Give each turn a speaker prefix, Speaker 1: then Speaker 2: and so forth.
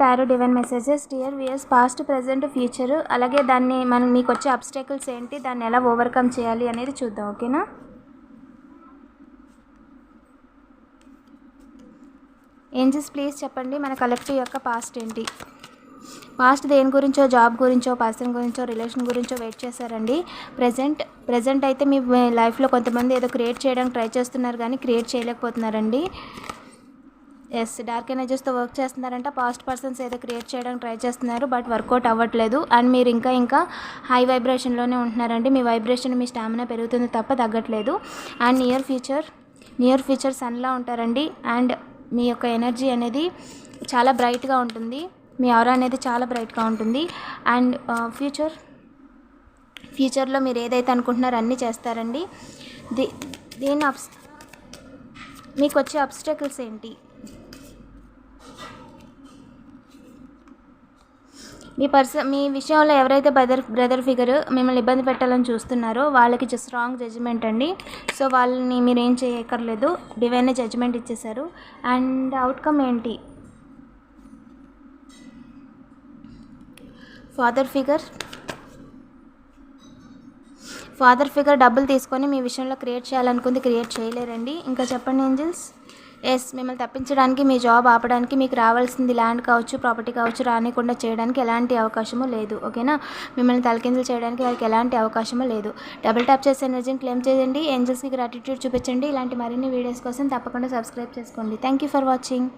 Speaker 1: Tarot divine messages dear weirs past present future అలాగే దాన్ని మనం మీకు వచ్చే అబ్స్టాకిల్స్ ఏంటి దాన్ని ఎలా ఓవర్కమ్ చేయాలి అనేది చూద్దాం. ఓకేనా. ఏంజెస్ ప్లీజ్ చెప్పండి మన కలెక్టివ్ యొక్క పాస్ట్ ఏంటి. పాస్ట్ దేని గురించో, జాబ్ గురించో, పర్సన్ గురించో, రిలేషన్ గురించో వెయిట్ చేశారండి. ప్రజెంట్ అయితే మీ లైఫ్లో కొంతమంది ఏదో క్రియేట్ చేయడానికి ట్రై చేస్తున్నారు కానీ క్రియేట్ చేయలేకపోతున్నారండి. ఎస్, డార్క్ ఎనర్జీస్తో వర్క్ చేస్తున్నారంట. పాస్ట్ పర్సన్స్ ఏదో క్రియేట్ చేయడానికి ట్రై చేస్తున్నారు బట్ వర్కౌట్ అవ్వట్లేదు. అండ్ మీరు ఇంకా హై వైబ్రేషన్లోనే ఉంటున్నారండి. మీ వైబ్రేషన్, మీ స్టామినా పెరుగుతుంది తప్ప తగ్గట్లేదు. అండ్ నియర్ ఫ్యూచర్ సన్లా ఉంటారండి. అండ్ మీ యొక్క ఎనర్జీ అనేది చాలా బ్రైట్గా ఉంటుంది. మీ ఆరా అనేది చాలా బ్రైట్గా ఉంటుంది. అండ్ ఫ్యూచర్లో మీరు ఏదైతే అనుకుంటున్నారో అన్నీ చేస్తారండి. మీకు వచ్చే అబ్స్టాకిల్స్ ఏంటి. మీ విషయంలో ఎవరైతే బ్రదర్ ఫిగర్ మిమ్మల్ని ఇబ్బంది పెట్టాలని చూస్తున్నారో వాళ్ళకి స్ట్రాంగ్ జడ్జిమెంట్ అండి. సో వాళ్ళని మీరు ఏం చేయక్కర్లేదు, డివైన్ జడ్జిమెంట్ ఇచ్చేశారు. అండ్ అవుట్కమ్ ఏంటి. ఫాదర్ ఫిగర్ డబ్బులు తీసుకొని మీ విషయంలో క్రియేట్ చేయాలనుకుంది క్రియేట్ చేయలేరండి. ఇంకా చెప్పండి ఏంజల్స్. ఎస్, మిమ్మల్ని తప్పించడానికి, మీ జాబ్ ఆపడానికి, మీకు రావాల్సింది ల్యాండ్ కావచ్చు, ప్రాపర్టీ కావచ్చు రానికుండా చేయడానికి ఎలాంటి అవకాశము లేదు. ఓకేనా. మిమ్మల్ని తలకిందులు చేయడానికి వారికి ఎలాంటి అవకాశము లేదు. డబుల్ ట్యాప్ చేసే ఎనర్జీని క్లెయిమ్ చేయండి. ఏంజల్స్కి గ్రాటిట్యూడ్ చూపించండి. ఇలాంటి మరిన్ని వీడియోస్ కోసం తప్పకుండా సబ్స్క్రైబ్ చేసుకోండి. Thank you for watching.